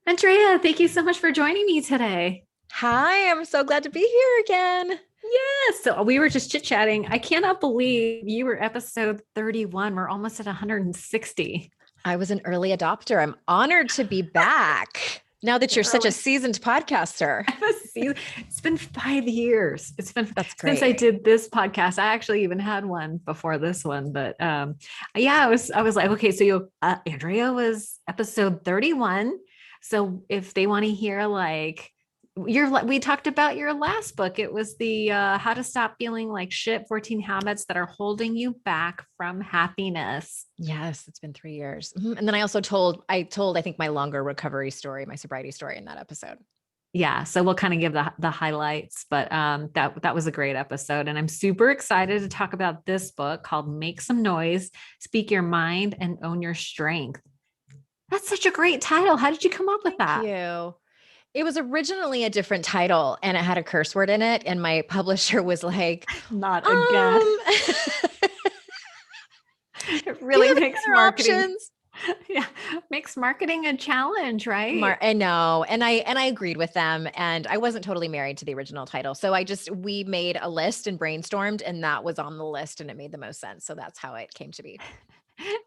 Andrea, thank you so much for joining me today. Hi, I'm so glad to be here again. Yes, so we were just chit-chatting. I cannot believe you were episode 31. We're almost at 160. I was an early adopter. I'm honored to be back now that you're such a Early. seasoned podcaster. It's been 5 years. It's been That's since I great. did this podcast. I actually even had one before this one, but yeah, I was like, okay, so Andrea was episode 31. So if they want to hear like we talked about your last book. It was the how to stop feeling like shit, 14 habits that are holding you back from happiness. Yes, it's been 3 years. And then I think my longer recovery story, my sobriety story in that episode. Yeah, so we'll kind of give the highlights, but that was a great episode, and I'm super excited to talk about this book called Make Some Noise, Speak Your Mind, and Own Your Strength. That's such a great title. How did you come up with Thank that? you. It was originally a different title and it had a curse word in it. And my publisher was like, Not again. um, It do you really have any makes other marketing, options? yeah, makes marketing a challenge, right? I know. And I agreed with them and I wasn't totally married to the original title. So we made a list and brainstormed and that was on the list and it made the most sense. So that's how it came to be.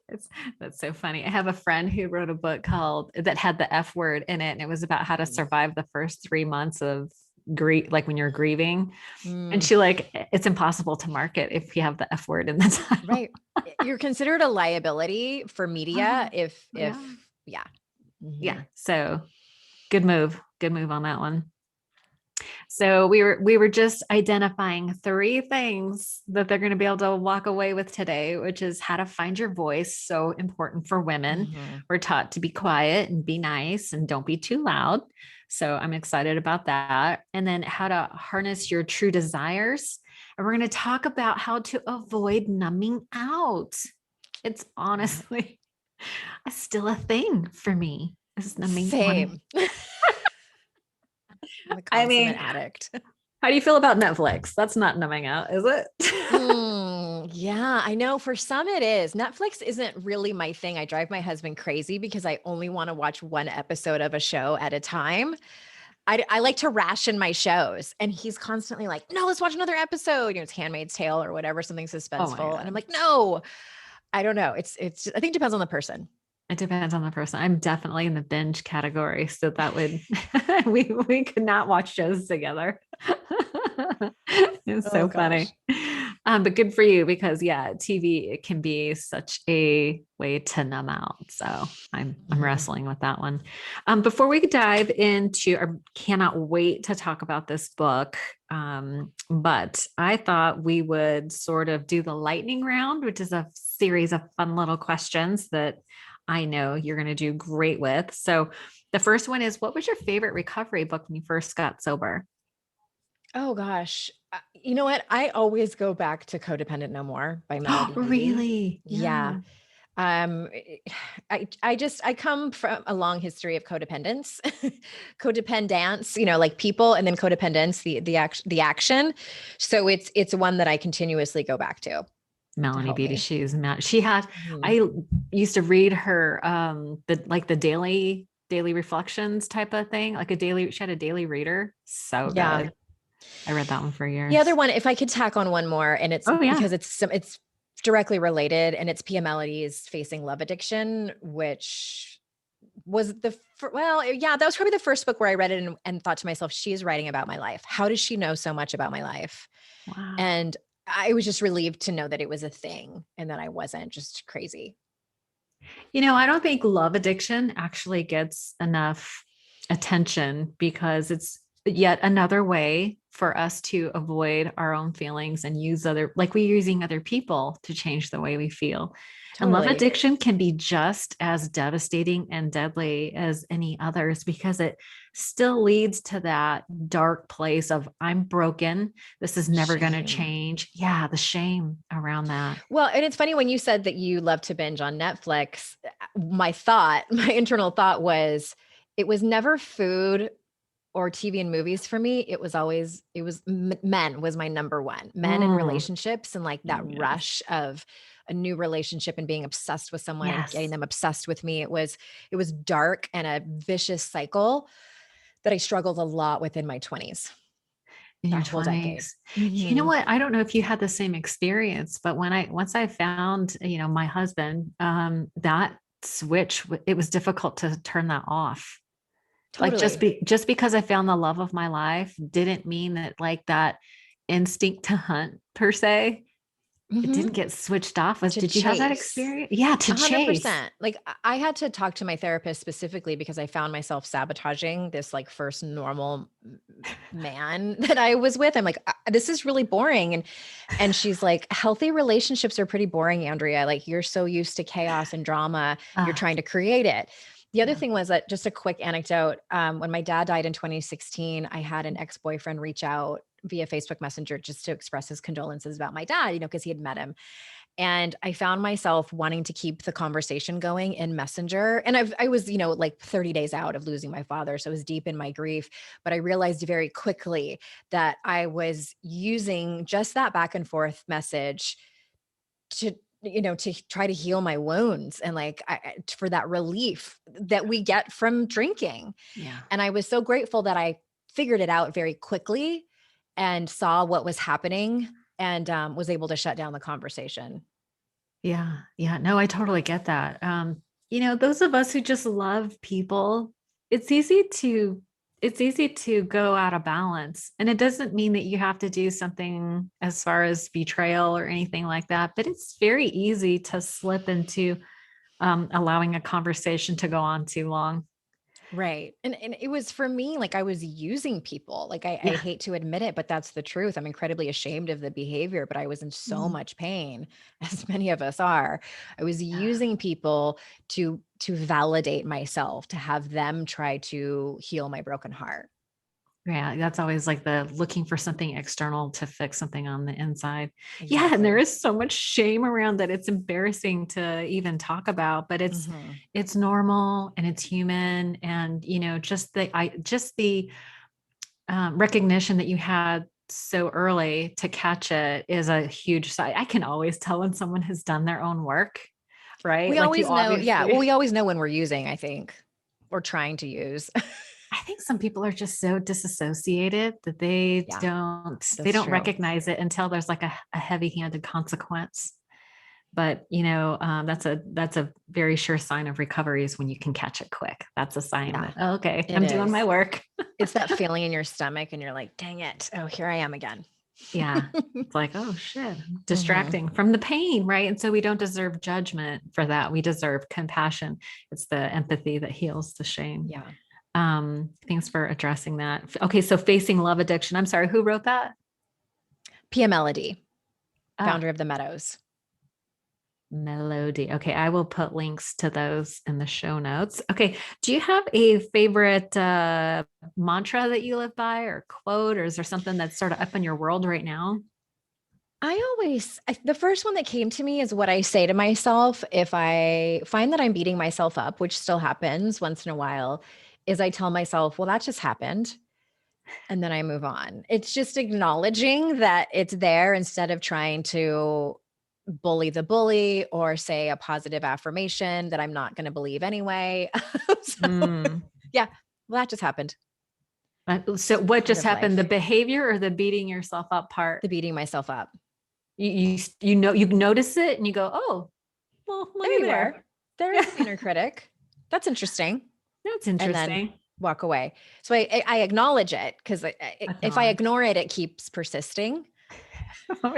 It's That's so funny. I have a friend who wrote a book called that had the F word in it, and it was about how to Mm. survive the first 3 months of grief, like when you're grieving. And Mm, she like it's impossible to market if you have the F word in the title. right. You're considered a liability for media if Yeah. yeah. Yeah. Mhm. So good move. Good move on that one. So we were just identifying three things that they're going to be able to walk away with today, which is how to find your voice. So important for women. Mhm. We're taught to be quiet and be nice and don't be too loud. So I'm excited about that. And then how to harness your true desires. And we're going to talk about how to avoid numbing out. It's Yeah. honestly still a thing for me. Is numbing wanting. Same. I'm a I consummate mean, addict. how do you feel about Netflix? That's not numbing out, is it? Yeah, I know for some it is. Netflix isn't really my thing. I drive my husband crazy because I only want to watch one episode of a show at a time. I like to ration my shows, and he's constantly like, "No, let's watch another episode." It's Handmaid's Tale or whatever, something Oh my suspenseful, and I'm God. like, "No, I don't know." It's. I think it depends on the person. It depends on the person. I'm definitely in the binge category. So that would we could not watch shows together. It's Oh so funny. gosh. But good for you because yeah, TV it can be such a way to numb out. So I'm Mhm. wrestling with that one. Before we dive into, I cannot wait to talk about this book. But I thought we would sort of do the lightning round, which is a series of fun little questions that I know you're going to do great with. So the first one is, what was your favorite recovery book when you first got sober? Oh gosh. You know what? I always go back to Codependent No More by Oh, Melody Beattie. really? Yeah. Yeah. I come from a long history of codependence, codependence, like people, and then codependence, the action. So it's one that I continuously go back to Melanie help Beattie, me. she had, Mhm. I used to read her, the daily reflections type of thing, like she had a daily reader. So Yeah. good. I read that one for The other years. one, if I could tack on one more, and it's Oh, yeah. because it's directly related, and it's Pia Melody's Facing Love Addiction, which was yeah, that was probably the first book where I read it and thought to myself, she is writing about my life. How does she know so much about my life? Wow. And I was just relieved to know that it was a thing and that I wasn't just crazy. I don't think love addiction actually gets enough attention because it's yet another way for us to avoid our own feelings and like we're using other people to change the way we feel. And love Totally. addiction can be just as devastating and deadly as any others because it still leads to that dark place of, I'm broken. This is never going to Shame. change. Yeah, the shame around that. Well, and it's funny when you said that you love to binge on Netflix, my internal thought was it was never food or TV and movies for me. It was men was my number one, men and Mm, relationships and like that yes. rush of a new relationship and being obsessed with someone and getting Yes. them obsessed with me. It was dark and a vicious cycle that I struggled a lot with in my 20s, In your that whole decade. 20s. You know Mhm. what? I don't know if you had the same experience, but once I found, my husband, that switch, it was difficult to turn that off. Like Totally. just because I found the love of my life didn't mean that like that instinct to hunt per se, it Mhm. didn't get switched off. To Did you have that chase. experience? Yeah, to chase. 100%. Like I had to talk to my therapist specifically because I found myself sabotaging this like first normal man that I was with. I'm like, this is really boring. And she's like, healthy relationships are pretty boring, Andrea. Like you're so used to chaos and drama, you're Uh, trying to create it. The other yeah. thing was that, just a quick anecdote. When my dad died in 2016, I had an ex-boyfriend reach out via Facebook Messenger just to express his condolences about my dad, because he had met him. And I found myself wanting to keep the conversation going in Messenger. And I was, like 30 days out of losing my father. So I was deep in my grief. But I realized very quickly that I was using just that back and forth message to, to try to heal my wounds and like for that relief that we get from drinking. Yeah. And I was so grateful that I figured it out very quickly and saw what was happening and was able to shut down the conversation. Yeah. Yeah. No, I totally get that. Those of us who just love people, it's easy to it's easy to go out of balance. And it doesn't mean that you have to do something as far as betrayal or anything like that, but it's very easy to slip into allowing a conversation to go on too long. Right. And it was for me, like I was using people. Like I Yeah. hate to admit it, but that's the truth. I'm incredibly ashamed of the behavior, but I was in so Mm. much pain, as many of us are. I was Yeah. using people to validate myself, to have them try to heal my broken heart. Yeah, that's always like the looking for something external to fix something on the inside. Yeah, and there Exactly. is so much shame around that. It's embarrassing to even talk about, but Hmm. it's normal and it's human. And just the recognition that you had so early to catch it is a huge sign. I can always tell when someone has done their own work, right? We Like you always know, yeah. Well, we obviously. always know when we're using, I think, or trying to use. I think some people are just so disassociated that they Yeah, don't that's true. recognize it until there's like a heavy-handed consequence. But that's a very sure sign of recovery is when you can catch it quick. That's a sign Yeah, that, oh, okay, it I'm doing my is. work. It's that feeling in your stomach and you're like, dang it. Oh, here I am again. Yeah. It's like, oh shit, Hmm. distracting from the pain, right? And so we don't deserve judgment for that. We deserve compassion. It's the empathy that heals the shame. Yeah. Thanks for addressing that. Okay, so facing love addiction. I'm sorry, who wrote that? Pia Melody, Ah, founder of the Meadows. Melody. Okay, I will put links to those in the show notes. Okay, do you have a favorite mantra that you live by or quote, or is there something that's sort of up in your world right now? The first one that came to me is what I say to myself if I find that I'm beating myself up, which still happens once in a while, is I tell myself, well, that just happened. And then I move on. It's just acknowledging that it's there instead of trying to bully the bully or say a positive affirmation that I'm not going to believe anyway. So, Hmm. yeah, well, that just happened. So what Part just of happened? The life, behavior or the beating yourself up part? the beating myself up. You notice it and you go, oh, well, looky There you are. there. There's Yeah, the inner critic. That's interesting. that's And then interesting. walk away. So I acknowledge it because if I Acknowledge. ignore it, it keeps persisting.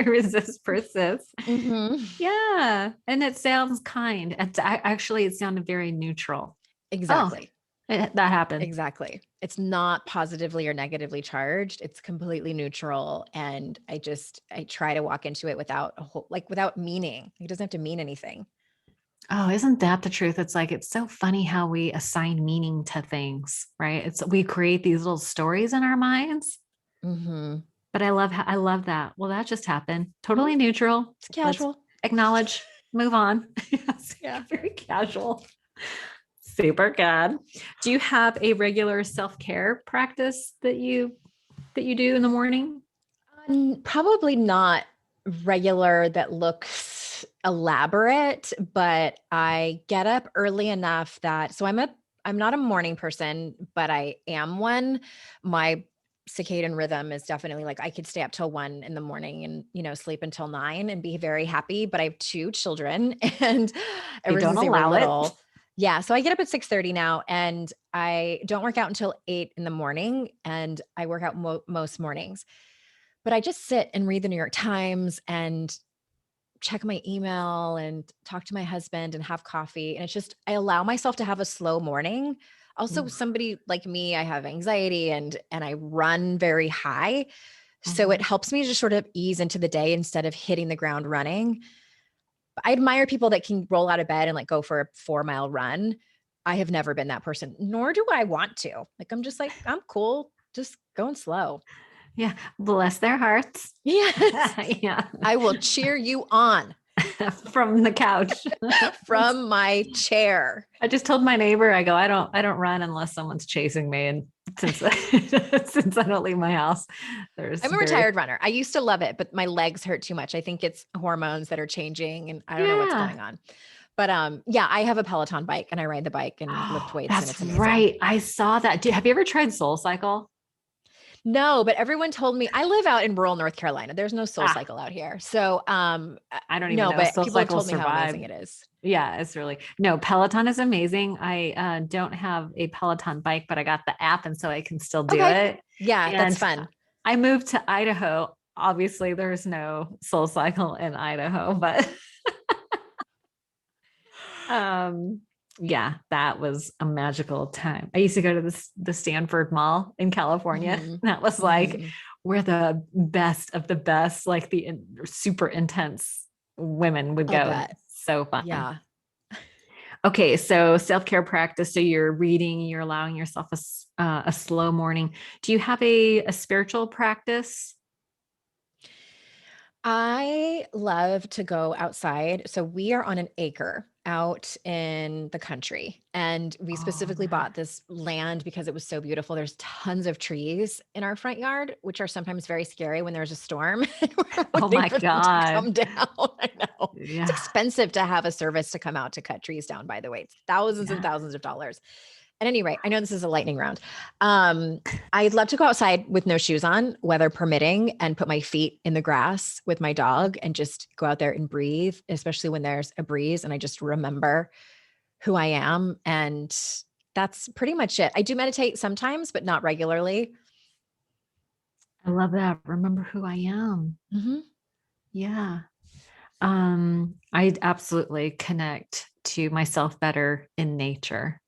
Resist persists. Hmm. Yeah, and it sounds kind. Actually, it sounded very neutral. Oh, Exactly. that happened. Exactly. It's not positively or negatively charged. It's completely neutral. And I try to walk into it without without meaning. It doesn't have to mean anything. Oh, isn't that the truth? It's like it's so funny how we assign meaning to things, right? It's we create these little stories in our minds. Hmm. But I love that. Well, that just happened. Hmm. Totally neutral. It's Let's casual. acknowledge, move on. Yes, Yeah. very casual. Super good. Do you have a regular self-care practice that you do in the morning? Probably not regular that looks elaborate, but I get up early enough that I'm not a morning person, but I am one. My circadian rhythm is definitely like I could stay up till 1 in the morning and, sleep until 9 and be very happy. But I have 2 children and They ever don't since they were allow it. little. Yeah. So I get up at 6:30 now and I don't work out until 8 in the morning and I work out most mornings. But I just sit and read the New York Times and check my email and talk to my husband and have coffee. And it's just, I allow myself to have a slow morning. Also, Ooh. somebody like me, I have anxiety and I run very high. So it Mhm. helps me just sort of ease into the day instead of hitting the ground running. I admire people that can roll out of bed and like go for a 4-mile run. I have never been that person, nor do I want to. Like, I'm just like, I'm cool, just going slow. Yeah. Bless their hearts. Yes. Yeah. I will cheer you on From the couch. from my chair. I just told my neighbor, I don't run unless someone's chasing me. And since since I don't leave my house, there's I'm a very, retired runner. I used to love it, but my legs hurt too much. I think it's hormones that are changing and I don't know what's yeah. going on. But yeah, I have a Peloton bike and I ride the bike and lift Oh, weights and that's it's amazing. right. I saw that. Have you ever tried Soul Cycle? No, but everyone told me I live out in rural North Carolina. There's no Soul Ah, Cycle out here. So I don't even no, know. but Soul people have Cycle told me how amazing survived. it is. Yeah, it's really no, Peloton is amazing. I don't have a Peloton bike, but I got the app and so I can still do Okay. it. Yeah, that's And fun. I moved to Idaho. Obviously, there's no Soul Cycle in Idaho, but um yeah, that was a magical time. I used to go to the Stanford Mall in California. Hmm. That was like Hmm. where the best of the best, like super intense women would I'll go. bet. So fun. Yeah. Okay, so self-care practice. So you're reading, you're allowing yourself a slow morning. Do you have a spiritual practice? I love to go outside. So we are on an acre out in the country, and we Oh, specifically bought this land because it was so beautiful. There's tons of trees in our front yard, which are sometimes very scary when there's a storm and we're oh waiting my for them to God. come down. I know. It's Yeah. expensive to have a service to come out to cut trees down, by the way. It's thousands and Yeah. thousands of dollars. At any rate, I know this is a lightning round. Um, I'd love to go outside with no shoes on, weather permitting, and put my feet in the grass with my dog and just go out there and breathe, especially when there's a breeze. And I just remember who I am. And that's pretty much it. I do meditate sometimes, but not regularly. I love that. Remember who I am. Mhm. Yeah. I absolutely connect to myself better in nature.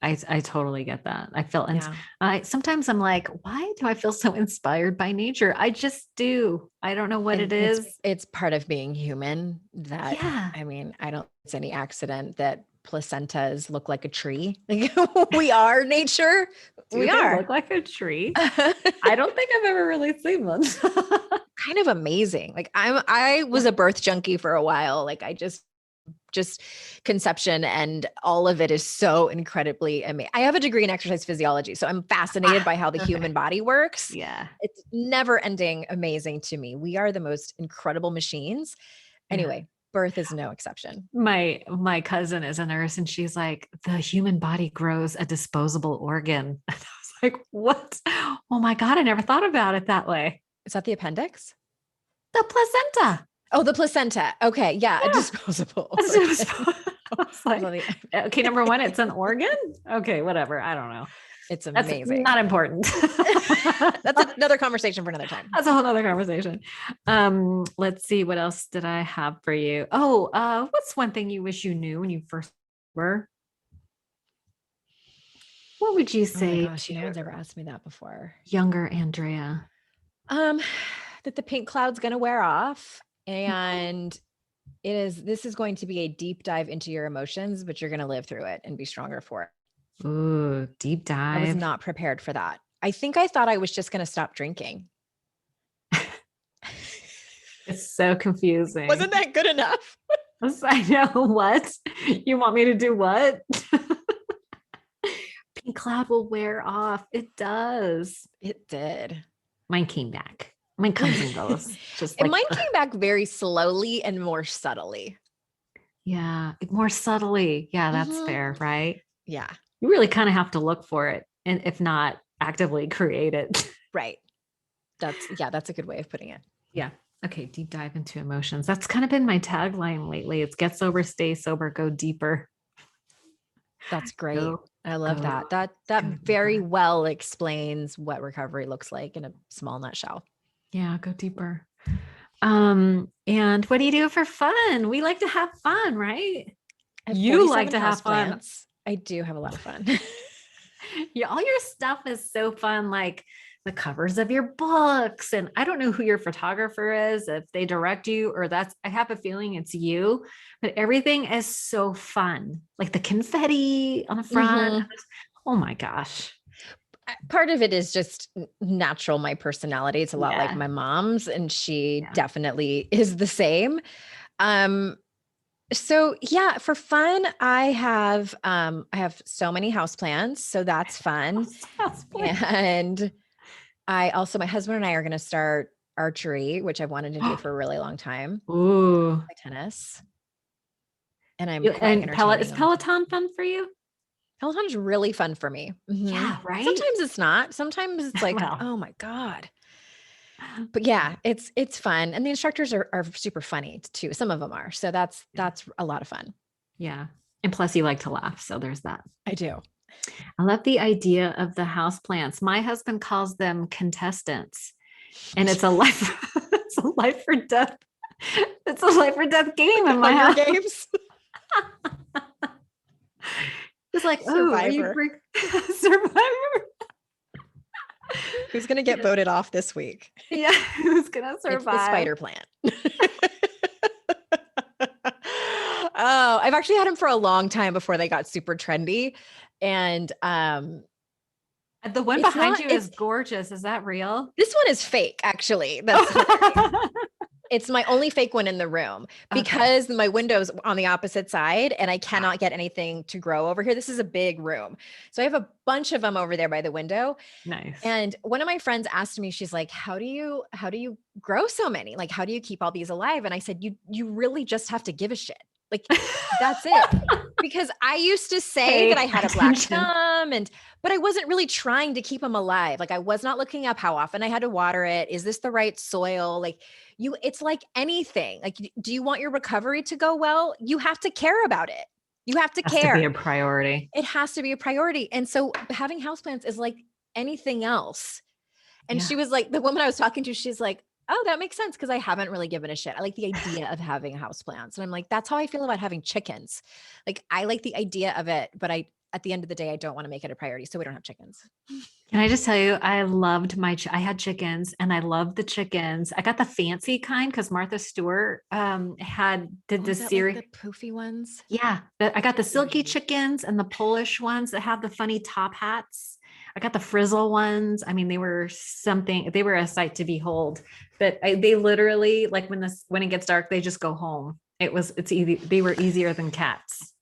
I totally get that. I feel, and Yeah. I sometimes I'm like, why do I feel so inspired by nature? I just do. I don't know what it And it's is. it's part of being human that Yeah. I mean, I don't think it's any accident that placentas look like a tree. Like, we are nature. Do We they are. look like a tree? I don't think I've ever really seen one. Kind of amazing. Like I was Yeah. a birth junkie for a while. Like I just conception and all of it is so incredibly amazing. I have a degree in exercise physiology, so I'm fascinated Ah, by how the okay. human body works. Yeah. It's never ending amazing to me. We are the most incredible machines. Yeah. Anyway, birth is no exception. My cousin is a nurse and she's like, the human body grows a disposable organ. And I was like, what? Oh my God, I never thought about it that way. Is that the appendix? The placenta. Oh, the placenta. Okay, yeah, a Yeah. disposable That's organ. I was like, okay, number one, it's an organ. Okay, whatever. I don't know. It's That's amazing. not important. That's another conversation for another time. That's a whole other conversation. Let's see, what else did I have for you? Oh, what's one thing you wish you knew when you first were? What would you Oh my say gosh, to no one's ever asked me that before. younger Andrea? Um, that the pink cloud's going to wear off and this is going to be a deep dive into your emotions, but you're going to live through it and be stronger for it. Ooh, deep I was dive. not prepared for that. I think I thought I was just going to stop drinking. It's so confusing. Wasn't that good enough? I know what you want me to do. What? Pink cloud will wear off. It does. It did. Mine came back. Mine comes and goes. Just And like mine came back very slowly and more subtly. Yeah. More subtly. Yeah, that's Mhm. fair, right? Yeah, You really kind of have to look for it. And if not, actively create it. right. That's a good way of putting it. Yeah. Okay. Deep dive into emotions. That's kind of been my tagline lately. It's get sober, stay sober, go deeper. That's great. Go, I love go, that go very deeper. well explains what recovery looks like in a small nutshell. Yeah, go deeper. And what do you do for fun? We like to have fun, right? I have You like 47 to have fun. houseplants. I do have a lot of fun. Yeah, all your stuff is so fun, like the covers of your books. And I don't know who your photographer is, if they direct you or that's, I have a feeling it's you, but everything is so fun. Like the confetti on the front. Mhm. Oh my gosh. Part of it is just natural, my personality. It's a lot like Yeah. my mom's, and she Yeah. definitely is the same. Um, so yeah, for fun, I have so many houseplants, so that's fun. Sounds fun. And I also my husband and I are going to start archery, which I've wanted to do for a really long time. Ooh. Play tennis, and I'm quite And is entertaining on the tennis. Peloton fun for you? Peloton's really fun for me. Yeah, right? Sometimes it's not. Sometimes it's like, Well, oh my God. But yeah, it's fun. And the instructors are super funny too. Some of them are. So yeah. that's a lot of fun. Yeah. And plus you like to laugh. So there's that. I do. I love the idea of the house plants. My husband calls them contestants. And it's a life, it's a life or death. It's a life or death game Like the in my Hunger house. Games. It's like, oh, are you Survivor. survivor? Who's gonna get Yeah. voted off this week? Yeah. Who's gonna It's the survive? spider plant. Oh, I've actually had them for a long time before they got super trendy. And The one it's behind not you is it's gorgeous. Is that real? this one is fake, actually. That's hilarious. It's my only fake one in the room Okay. because my window's on the opposite side and I cannot get anything to grow over here. This is a big room. So I have a bunch of them over there by the window. Nice. And one of my friends asked me, she's like, how do you grow so many? Like, how do you keep all these alive? And I said, you really just have to give a shit. Like, that's it. Because I used to say that I Pay had a black attention. thumb but I wasn't really trying to keep them alive. Like I was not looking up how often I had to water it. Is this the right soil? Like it's like anything. Like, do you want your recovery to go well? You have to care about it. You have to Has to be care. a priority. It has to be a priority. And so having houseplants is like anything else. And Yeah. she was like, the woman I was talking to, she's like, oh, that makes sense because I haven't really given a shit. I like the idea of having houseplants. And I'm like, that's how I feel about having chickens. Like I like the idea of it, but at the end of the day, I don't want to make it a priority. So we don't have chickens. Can I just tell you, I loved I had chickens and I loved the chickens. I got the fancy kind because Martha Stewart did Oh, is this that like the series. poofy ones? Yeah, I got the silky Ooh. chickens and the Polish ones that have the funny top hats. I got the frizzle ones. I mean, they were something, they were a sight to behold. But they literally, like when it gets dark, they just go home. It's easy. They were easier than cats.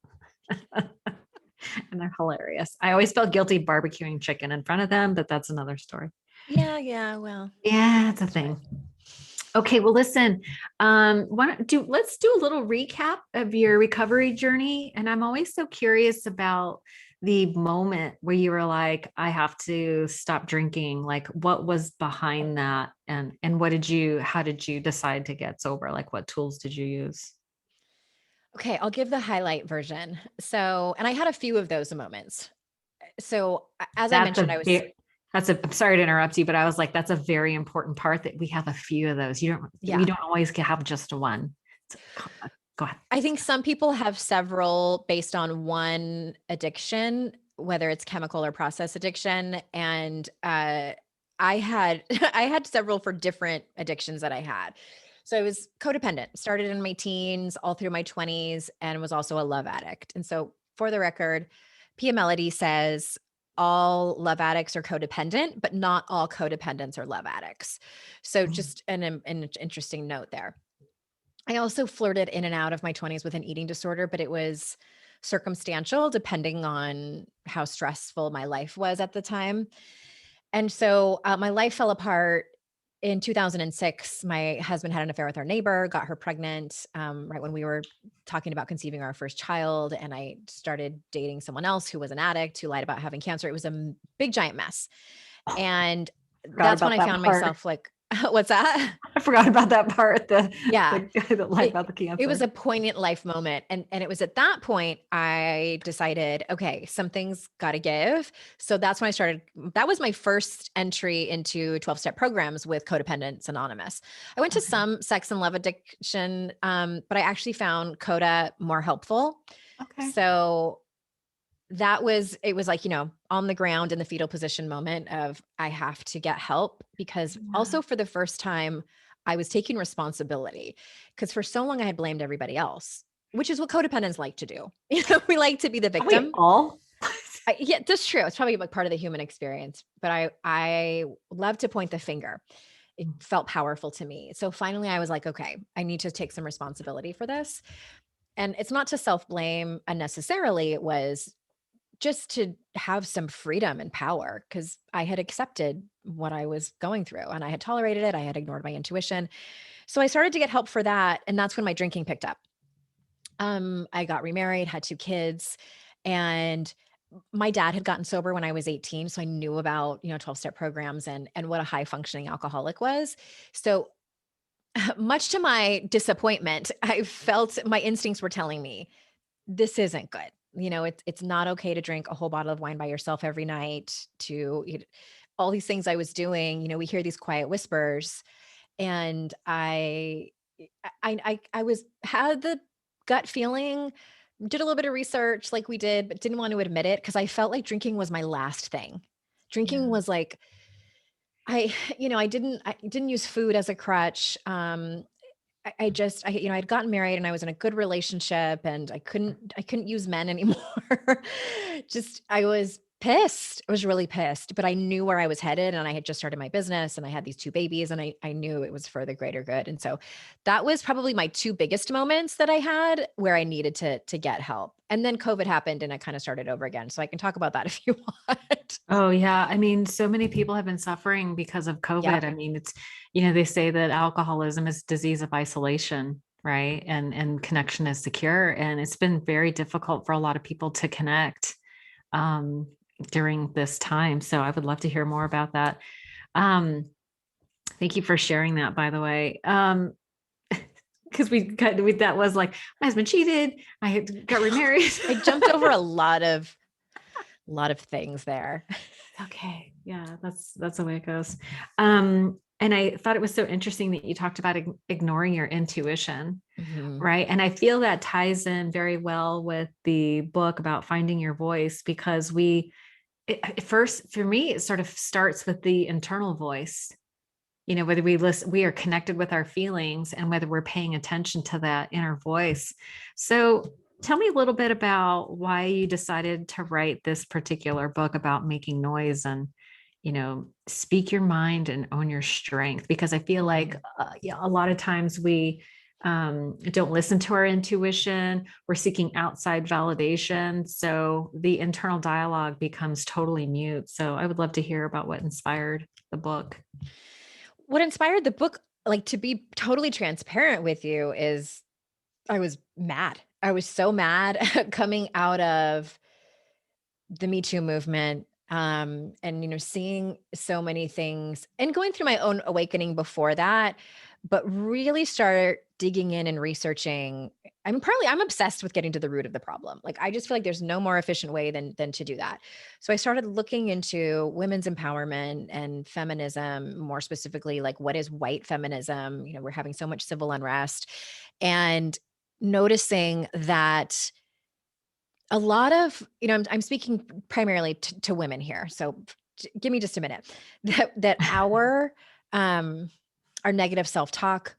And they're hilarious. I always felt guilty barbecuing chicken in front of them, but that's another story. Yeah. Well, Yeah, it's a that's right. thing. Okay, well, listen, let's do a little recap of your recovery journey. And I'm always so curious about the moment where you were like, I have to stop drinking. Like, what was behind that? And how did you decide to get sober? Like, what tools did you use? Okay, I'll give the highlight version. So, and I had a few of those moments. So, as I That's mentioned, a I was, ve- I'm sorry to interrupt you, but I was like, that's a very important part that we have a few of those. We yeah, don't always have just one. So, go ahead. I think some people have several based on one addiction, whether it's chemical or process addiction. And I had I had several for different addictions that I had. So I was codependent, started in my teens, all through my 20s, and was also a love addict. And so, for the record, Pia Melody says all love addicts are codependent, but not all codependents are love addicts. So, just an interesting note there. I also flirted in and out of my 20s with an eating disorder, but it was circumstantial depending on how stressful my life was at the time. And so my life fell apart in 2006, my husband had an affair with our neighbor, got her pregnant, right when we were talking about conceiving our first child. And I started dating someone else who was an addict who lied about having cancer. It was a big, giant mess. And Forgot that's when about I that found part. myself like, what's that? I forgot about that part. The Yeah. guy that lied about the It was cancer. a poignant life moment. And it was at that point I decided, okay, something's got to give. So that's when I started. That was my first entry into 12-step programs with Codependence Anonymous. I went to Okay. some sex and love addiction, but I actually found Coda more helpful. Okay. So it was like, on the ground in the fetal position moment of I have to get help, because Yeah. also for the first time, I was taking responsibility, because for so long I had blamed everybody else, which is what codependents like to do. We like to be the Are we victim. all? Yeah, that's true. It's probably like part of the human experience, but I love to point the finger. It felt powerful to me. So finally I was like, okay, I need to take some responsibility for this. And it's not to self-blame unnecessarily. It was just to have some freedom and power, because I had accepted what I was going through and I had tolerated it. I had ignored my intuition. So I started to get help for that. And that's when my drinking picked up. I got remarried, had 2 kids, and my dad had gotten sober when I was 18. So I knew about, 12-step programs and what a high functioning alcoholic was. So much to my disappointment, I felt my instincts were telling me this isn't good. It's not okay to drink a whole bottle of wine by yourself every night, to all these things I was doing. We hear these quiet whispers, and I was had the gut feeling, did a little bit of research like we did, but didn't want to admit it because I felt like drinking was my last thing. Drinking Yeah. was like I didn't use food as a crutch. I'd gotten married and I was in a good relationship and I couldn't use men anymore. Just, I was pissed. I was really pissed, but I knew where I was headed and I had just started my business and I had these 2 babies and I knew it was for the greater good. And so that was probably my 2 biggest moments that I had where I needed to get help. And then COVID happened and I kind of started over again. So I can talk about that if you want. Oh, yeah. I mean, so many people have been suffering because of COVID. Yep. I mean, they say that alcoholism is a disease of isolation, right? And connection is the cure. And it's been very difficult for a lot of people to connect um, during this time. So I would love to hear more about that. Um, Thank you for sharing that, by the way. Because that was like, my husband cheated. Got remarried. I jumped over a lot of things there. Okay. Yeah, that's the way it goes. And I thought it was so interesting that you talked about ignoring your intuition, Mhm. right? And I feel that ties in very well with the book about finding your voice, because at first, for me, it sort of starts with the internal voice. Whether we are connected with our feelings and whether we're paying attention to that inner voice. So tell me a little bit about why you decided to write this particular book about making noise and, speak your mind and own your strength. Because I feel like a lot of times we don't listen to our intuition. We're seeking outside validation. So the internal dialogue becomes totally mute. So I would love to hear about what inspired the book. What inspired the book, like, to be totally transparent with you, is I was mad. I was so mad coming out of the Me Too movement, and, seeing so many things and going through my own awakening before that, but really start digging in and researching. I'm obsessed with getting to the root of the problem. Like, I just feel like there's no more efficient way than to do that. So I started looking into women's empowerment and feminism, more specifically, like, what is white feminism? We're having so much civil unrest, and noticing that a lot of, I'm speaking primarily to women here. So give me just a minute. That our negative self-talk,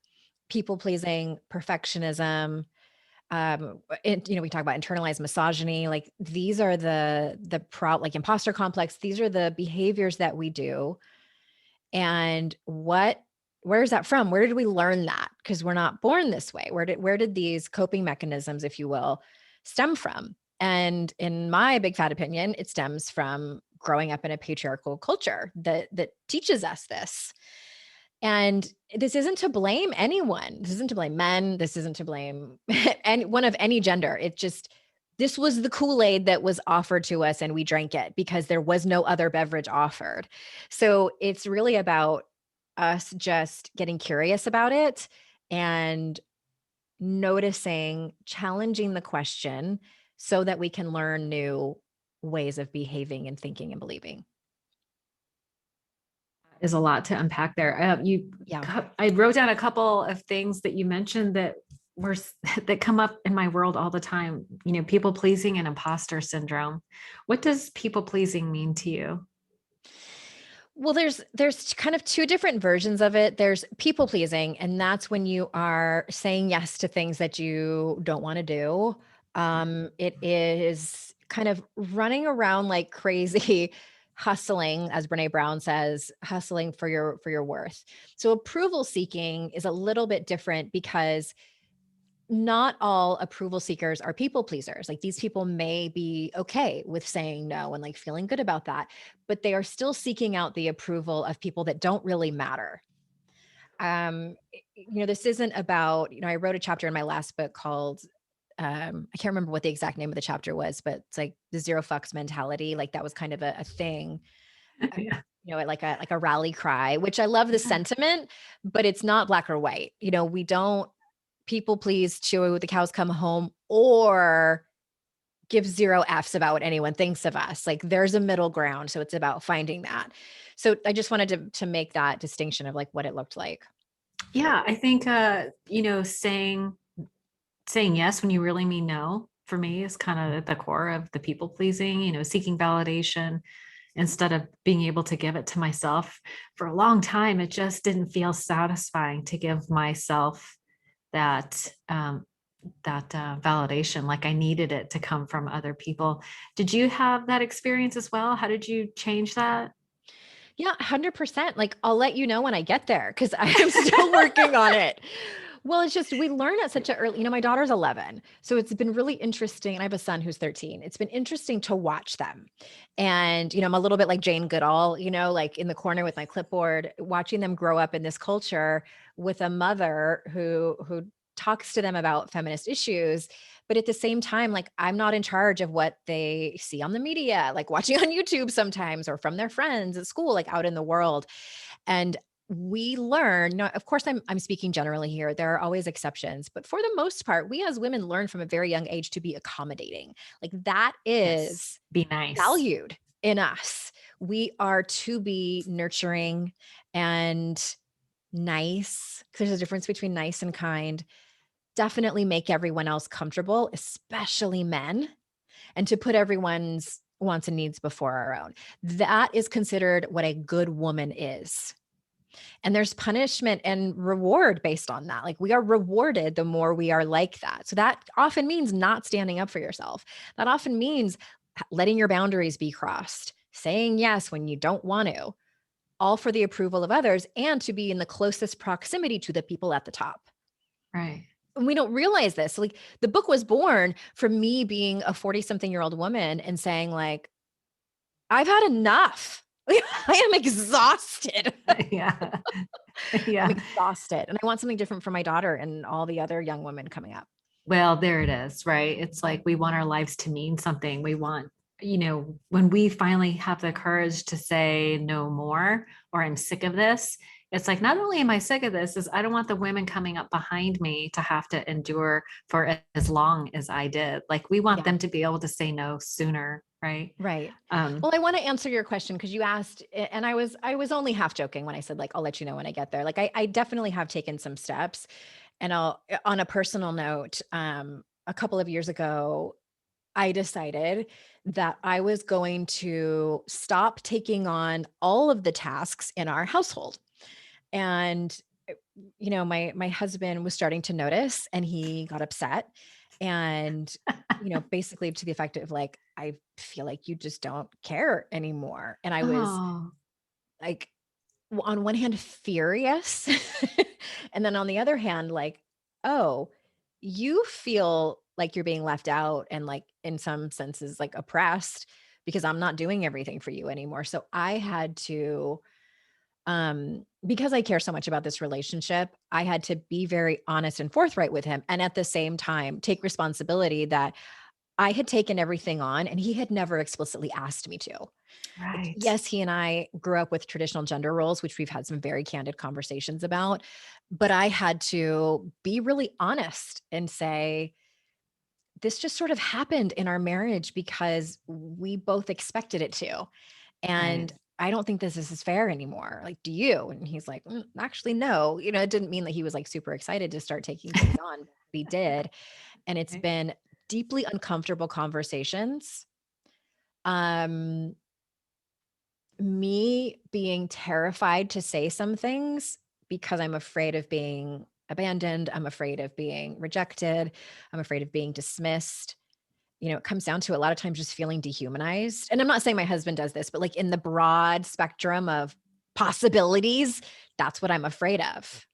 people pleasing, perfectionism, and, we talk about internalized misogyny. Like, these are like imposter complex. These are the behaviors that we do. And where is that from? Where did we learn that? Because we're not born this way. Where did these coping mechanisms, if you will, stem from? And in my big fat opinion, it stems from growing up in a patriarchal culture that teaches us this. And this isn't to blame anyone. This isn't to blame men. This isn't to blame anyone of any gender. It just, this was the Kool-Aid that was offered to us and we drank it because there was no other beverage offered. So it's really about us just getting curious about it and noticing, challenging the question so that we can learn new ways of behaving and thinking and believing. Is a lot to unpack there. Yeah. I wrote down a couple of things that you mentioned that were that come up in my world all the time. You know, people pleasing and imposter syndrome. What does people pleasing mean to you? Well, there's kind of two different versions of it. There's people pleasing, and that's when you are saying yes to things that you don't want to do. It is kind of running around like crazy, hustling, as Brene Brown says, hustling for your worth. So approval seeking is a little bit different because not all approval seekers are people pleasers. Like these people may be okay with saying no and like feeling good about that, but they are still seeking out the approval of people that don't really matter. This isn't about, I wrote a chapter in my last book called, I can't remember what the exact name of the chapter was, but it's like the zero fucks mentality. Like that was kind of a thing, Yeah. like a rally cry, which I love the sentiment, but it's not black or white. We don't people please till the cows come home or give zero F's about what anyone thinks of us. Like there's a middle ground. So it's about finding that. So I just wanted to make that distinction of like what it looked like. Yeah, I think saying yes when you really mean no for me is kind of at the core of the people pleasing, seeking validation instead of being able to give it to myself. For a long time, it just didn't feel satisfying to give myself that validation, like I needed it to come from other people. Did you have that experience as well? How did you change that? Yeah, 100%. Like I'll let you know when I get there because I am still working on it. Well, it's just we learn at such an early, my daughter's 11. So it's been really interesting. And I have a son who's 13. It's been interesting to watch them. And, I'm a little bit like Jane Goodall, like in the corner with my clipboard, watching them grow up in this culture with a mother who talks to them about feminist issues. But at the same time, like I'm not in charge of what they see on the media, like watching on YouTube sometimes or from their friends at school, like out in the world. And we learn, now, of course, I'm speaking generally here. There are always exceptions, but for the most part, we as women learn from a very young age to be accommodating. Like that Yes. is Be nice. valued in us. We are to be nurturing and nice. There's a difference between nice and kind. Definitely make everyone else comfortable, especially men, and to put everyone's wants and needs before our own. That is considered what a good woman is. And there's punishment and reward based on that. Like we are rewarded the more we are like that. So that often means not standing up for yourself. That often means letting your boundaries be crossed, saying yes when you don't want to, all for the approval of others and to be in the closest proximity to the people at the top. Right. And we don't realize this. Like the book was born from me being a 40-something-year-old woman and saying like, I've had enough. I am exhausted. Yeah. I'm Yeah. exhausted. And I want something different for my daughter and all the other young women coming up. Well, there it is, right? It's like we want our lives to mean something. We want, when we finally have the courage to say no more, or I'm sick of this, it's like, not only am I sick of this, is I don't want the women coming up behind me to have to endure for as long as I did. Like we want Yeah. them to be able to say no sooner, right? Right. Um, Well, I want to answer your question because you asked, and I was only half joking when I said like I'll let you know when I get there. Like I definitely have taken some steps, and on a personal note, a couple of years ago, I decided that I was going to stop taking on all of the tasks in our household. And my husband was starting to notice and he got upset and basically to the effect of like, I feel like you just don't care anymore. And I was oh, like, on one hand furious and then on the other hand like, oh, you feel like you're being left out and like in some senses like oppressed because I'm not doing everything for you anymore. So I had to Because I care so much about this relationship, I had to be very honest and forthright with him. And at the same time, take responsibility that I had taken everything on and he had never explicitly asked me to. Like, Right. yes, he and I grew up with traditional gender roles, which we've had some very candid conversations about, but I had to be really honest and say, this just sort of happened in our marriage because we both expected it to. Right. And I don't think this is fair anymore. Like, do you? And he's like, actually, no. It didn't mean that he was like super excited to start taking things on, but he did. And it's Okay. been deeply uncomfortable conversations. Um, me being terrified to say some things because I'm afraid of being abandoned. I'm afraid of being rejected. I'm afraid of being dismissed. It comes down to a lot of times just feeling dehumanized. And I'm not saying my husband does this, but like in the broad spectrum of possibilities, that's what I'm afraid of.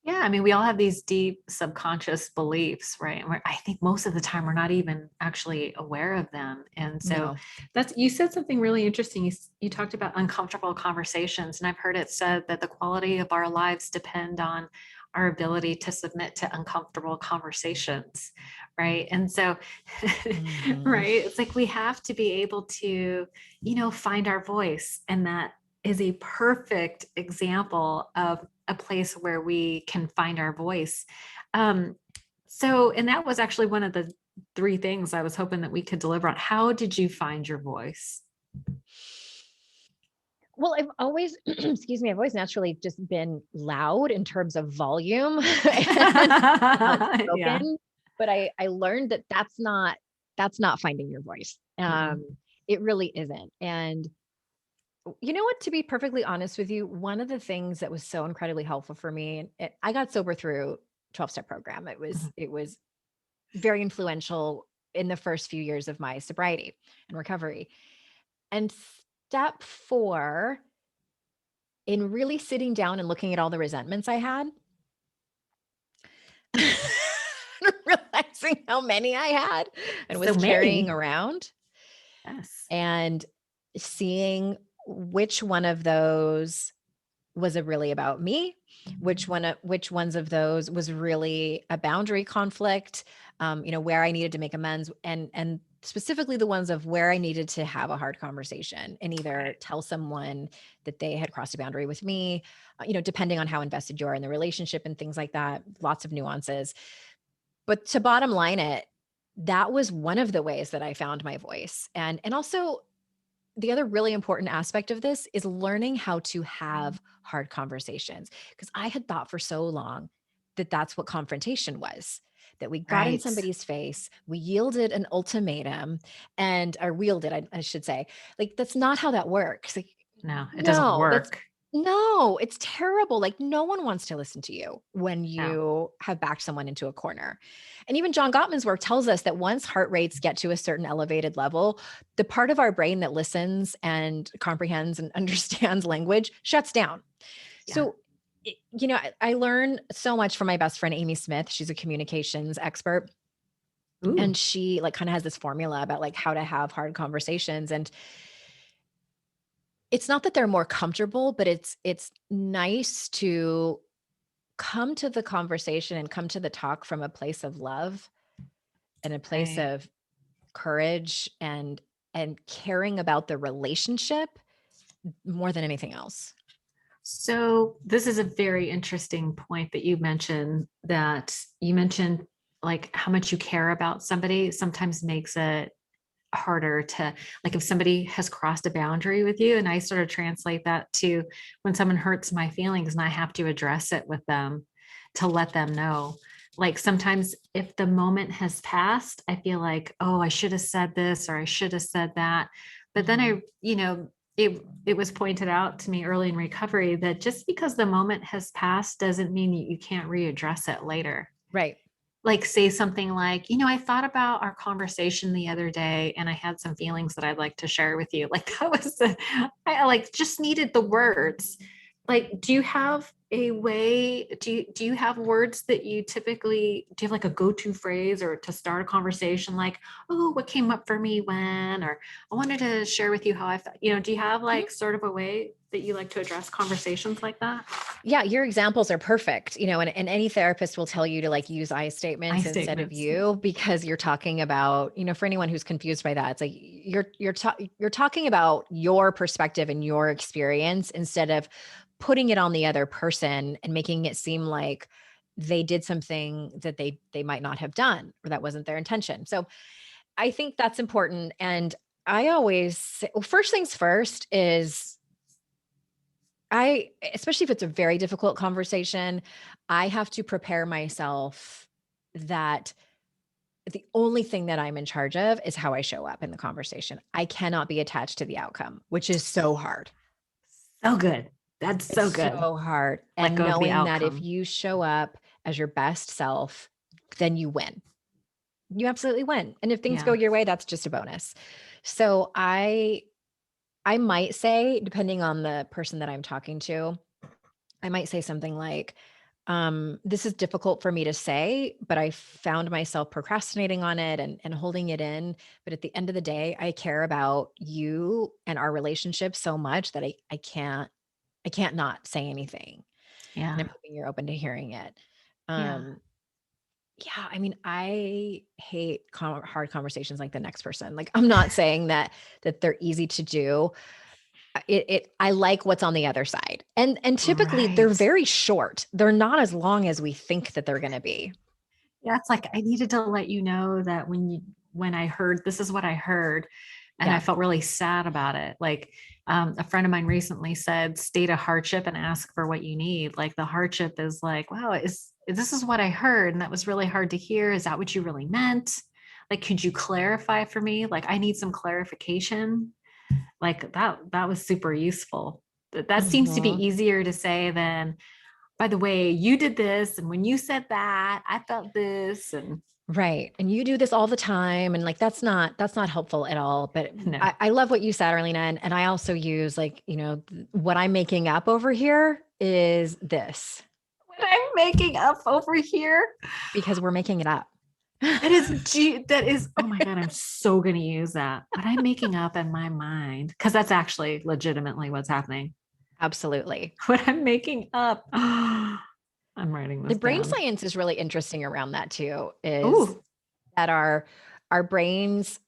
Yeah, I mean, we all have these deep subconscious beliefs, right? And I think most of the time we're not even actually aware of them. And so No. you said something really interesting. You talked about uncomfortable conversations, and I've heard it said that the quality of our lives depend on our ability to submit to uncomfortable conversations, right? And so, Mhm. right, it's like we have to be able to, find our voice. And that is a perfect example of a place where we can find our voice. Um, and that was actually one of the three things I was hoping that we could deliver on. How did you find your voice? Well, I've always, excuse me, I've always naturally just been loud in terms of volume and Yeah. outspoken, but I learned that that's not finding your voice. Mm-mm. It really isn't. And you know what? To be perfectly honest with you, one of the things that was so incredibly helpful for me, and I got sober through 12-step program. It was Mhm. it was very influential in the first few years of my sobriety and recovery. And step 4 in really sitting down and looking at all the resentments I had, realizing how many I had and So was carrying many. around, Yes. and seeing which one of those was it really about me? Which ones of those was really a boundary conflict, where I needed to make amends, and specifically the ones of where I needed to have a hard conversation and either Right. tell someone that they had crossed a boundary with me, depending on how invested you are in the relationship and things like that, lots of nuances. But to bottom line it, that was one of the ways that I found my voice. And also the other really important aspect of this is learning how to have hard conversations, because I had thought for so long that that's what confrontation was, that we got in Right. somebody's face, we yielded an ultimatum, and or wielded, I should say. Like, that's not how that works. Like, No, it doesn't no, that's work. no, it's terrible. Like, no one wants to listen to you when No. you have backed someone into a corner. And even John Gottman's work tells us that once heart rates get to a certain elevated level, the part of our brain that listens and comprehends and understands language shuts down. Yeah. So, I learn so much from my best friend, Amy Smith. She's a communications expert. Ooh. And she like kind of has this formula about like how to have hard conversations. And it's not that they're more comfortable, but it's nice to come to the conversation and come to the talk from a place of love and a place Right. of courage and caring about the relationship more than anything else. So this is a very interesting point that you mentioned like how much you care about somebody sometimes makes it harder to, like, if somebody has crossed a boundary with you, and I sort of translate that to when someone hurts my feelings and I have to address it with them to let them know. Like sometimes if the moment has passed, I feel like, oh, I should have said this or I should have said that. But then Mhm. it was pointed out to me early in recovery that just because the moment has passed doesn't mean you can't readdress it later. Right. Like say something like, I thought about our conversation the other day and I had some feelings that I'd like to share with you. Like I like just needed the words. Like, do you have a way, do you have words that you typically, do you have like a go-to phrase or to start a conversation, like, oh, what came up for me when, or I wanted to share with you how I felt, do you have Mhm. like sort of a way that you like to address conversations like that? Yeah, your examples are perfect. And any therapist will tell you to like use I I statements instead of statements. you because you're talking about, for anyone who's confused by that, it's like you're talking about your perspective and your experience instead of putting it on the other person and making it seem like they did something that they might not have done or that wasn't their intention. So I think that's important. And I always say, well, first things first is especially if it's a very difficult conversation, I have to prepare myself that the only thing that I'm in charge of is how I show up in the conversation. I cannot be attached to the outcome, which is so hard. So good. That's It's so good. so hard. Let And go of the knowing that if outcome. you show up as your best self, then you win. You absolutely win. And if things go Yeah. your way, that's just a bonus. So I might say, depending on the person that I'm talking to, I might say something like, this is difficult for me to say, but I found myself procrastinating on it and holding it in. But at the end of the day, I care about you and our relationship so much that I can't not say anything. And Yeah. I'm hoping you're open to hearing it. Yeah. Um, yeah, I mean, I hate hard conversations like the next person. Like, I'm not saying that they're easy to do. I like what's on the other side. And typically they're Right. very short. They're not as long as we think that they're going to be. Yeah, it's like I needed to let you know that when I heard this is what I heard, and I Yeah. felt really sad about it. Like a friend of mine recently said, state a hardship and ask for what you need. Like the hardship is like, wow, is this is what I heard, and that was really hard to hear. Is that what you really meant? Like, could you clarify for me? Like, I need some clarification. Like that was super useful. That seems to be Mhm. easier to say than, by the way, you did this, and when you said that, I felt this, and Right. And you do this all the time. And like, that's not helpful at all. But no. I love what you said, Arlena. And I also use like, what I'm making up over here is this What I'm making up over here. because we're making it up. That is, oh my God, I'm so gonna use that. What I'm making up in my mind, because that's actually legitimately what's happening. Absolutely. What I'm making up. I'm writing The this brain down. science is really interesting around that too, is Ooh, that our brains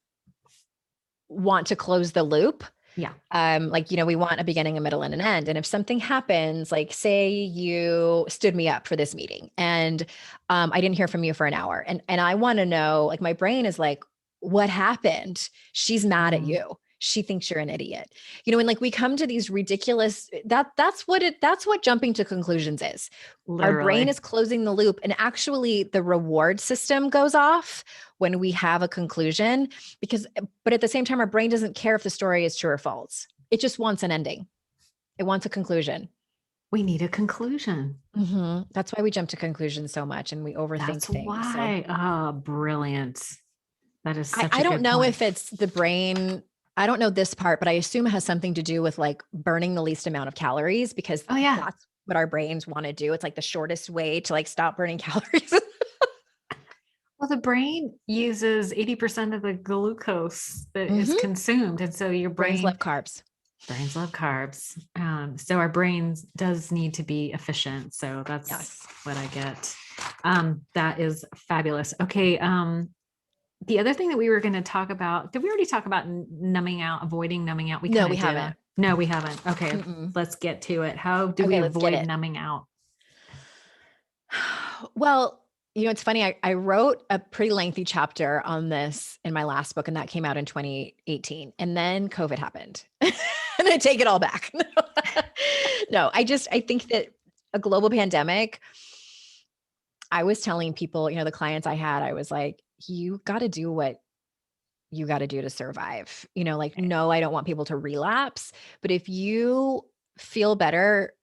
want to close the loop. yeah. Like, we want a beginning, a middle, and an end. And if something happens, like say you stood me up for this meeting and I didn't hear from you for an hour and I want to know, like my brain is like, what happened? She's mad at Mm, you. She thinks you're an idiot. And like we come to these ridiculous that's what jumping to conclusions is. Our brain literally. is closing the loop and actually the reward system goes off when we have a conclusion because but at the same time our brain doesn't care if the story is true or false. It just wants an ending. It wants a conclusion. We need a conclusion. That's why we jump to conclusions so much and we overthink That's things. So why. Ah, brilliant. That is such I a don't good know point. if it's the brain. I don't know this part, but I assume it has something to do with like burning the least amount of calories because Oh yeah. that's what our brains want to do. It's like the shortest way to like stop burning calories. Well, the brain uses 80% of the glucose that is hmm consumed. And so your Brains love carbs. brains love carbs. So our brains does need to be efficient. So that's Yes. what I get. That is fabulous. Okay. The other thing that we were going to talk about, did we already talk about numbing out, avoiding numbing out? We No, kind we of did. haven't. No, we haven't. Okay. Mm-mm. Let's get to it. How do we Okay, let's get avoid it. numbing out? Well, it's funny. I wrote a pretty lengthy chapter on this in my last book, and that came out in 2018. And then COVID happened. And I take it all back. No, I think that a global pandemic, I was telling people, the clients I had, I was like, you got to do what you got to do to survive. Like, no, I don't want people to relapse. But if you feel better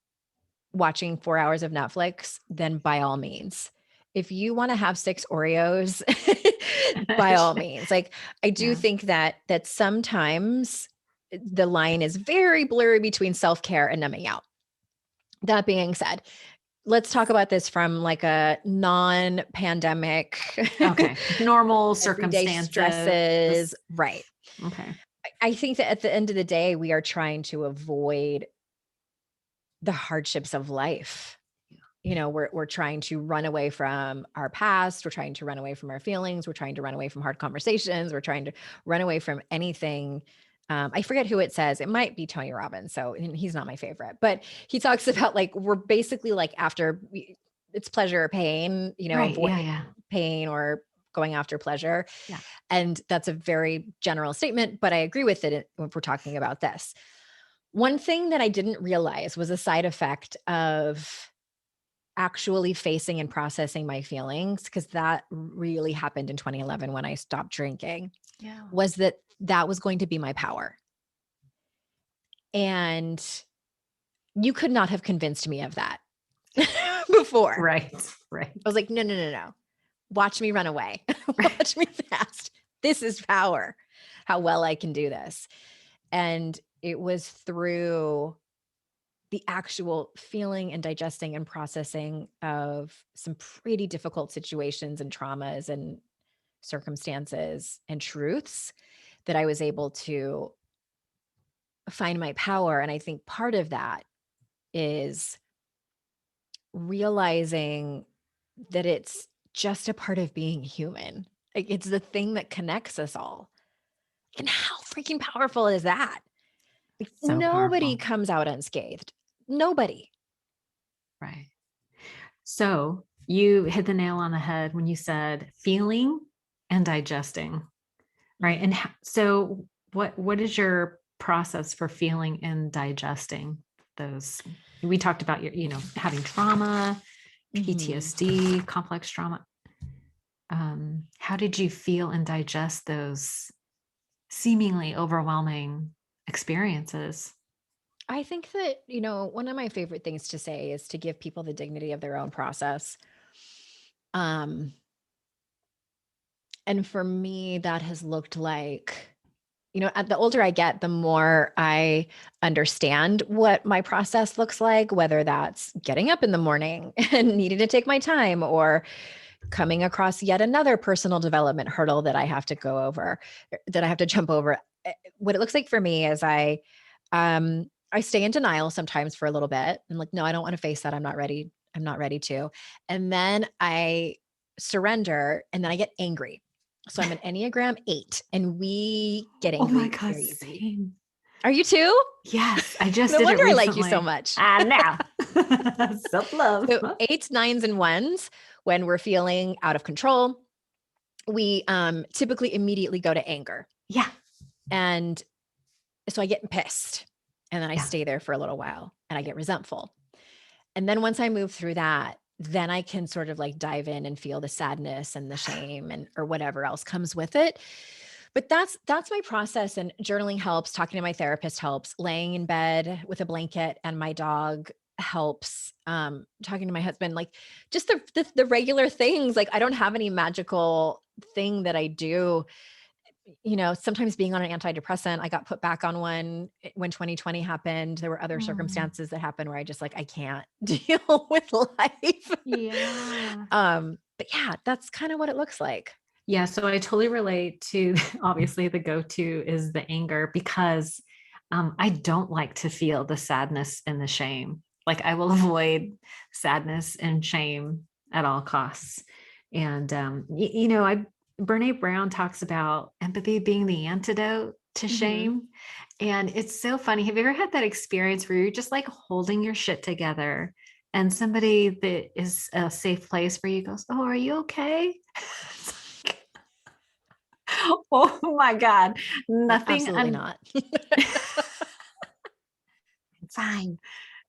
watching 4 hours of Netflix, then by all means. If you want to have 6 Oreos, by all means. Like I do Yeah. think that sometimes the line is very blurry between self-care and numbing out. That being said, let's talk about this from like a non-pandemic, Okay. Normal everyday circumstances. stresses. Right. Okay. I think that at the end of the day, we are trying to avoid the hardships of life. You know, we're trying to run away from our past. We're trying to run away from our feelings. We're trying to run away from hard conversations. We're trying to run away from anything. I forget who it says. It might be Tony Robbins. So and he's not my favorite, but he talks about like, we're basically like it's pleasure or pain, you know, Right. avoiding Yeah. Yeah. pain or going after pleasure. Yeah. And that's a very general statement, but I agree with it if we're talking about this. One thing that I didn't realize was a side effect of actually facing and processing my feelings, because that really happened in 2011 when I stopped drinking, Yeah. was that was going to be my power. And you could not have convinced me of that before. Right. Right. I was like, no, no, no, no. Watch me run away. Watch me fast. This is power, how well I can do this. And it was through the actual feeling and digesting and processing of some pretty difficult situations and traumas and circumstances and truths that I was able to find my power. And I think part of that is realizing that it's just a part of being human. Like it's the thing that connects us all. And how freaking powerful is that? Like So nobody powerful. comes out unscathed. Nobody. Right. So you hit the nail on the head when you said feeling and digesting, right? And so what is your process for feeling and digesting those? We talked about your, having trauma, Mhm. PTSD, complex trauma. How did you feel and digest those seemingly overwhelming experiences? I think that, one of my favorite things to say is to give people the dignity of their own process. Um, and for me, that has looked like, the older I get, the more I understand what my process looks like, whether that's getting up in the morning and needing to take my time or coming across yet another personal development hurdle that I have to go over, that I have to jump over. What it looks like for me is I stay in denial sometimes for a little bit. I'm like, no, I don't want to face that. I'm not ready. I'm not ready to. And then I surrender and then I get angry. So I'm an Enneagram 8 and we get Oh my angry God, very easily. same. Are you too? Yes, I just No did it wonder I like you so recently. much. I know. Self-love. So 8s, 9s, and 1s, when we're feeling out of control, we typically immediately go to anger. Yeah. And so I get pissed and then I Yeah. stay there for a little while and I get resentful. And then once I move through that, then I can sort of like dive in and feel the sadness and the shame and or whatever else comes with it. But that's my process, and journaling helps, talking to my therapist helps, laying in bed with a blanket and my dog helps, talking to my husband, like just the regular things. Like I don't have any magical thing that I do. Sometimes being on an antidepressant, I got put back on one when 2020 happened. There were other Mm, circumstances that happened where I just like, I can't deal with life. yeah. But yeah, that's kind of what it looks like. Yeah. So I totally relate to obviously the go-to is the anger because I don't like to feel the sadness and the shame. Like I will avoid sadness and shame at all costs. And Brene Brown talks about empathy being the antidote to Mhm. shame. And it's so funny. Have you ever had that experience where you're just like holding your shit together and somebody that is a safe place for you goes, "Oh, are you okay?" It's like, oh my God. No, Nothing absolutely not. fine.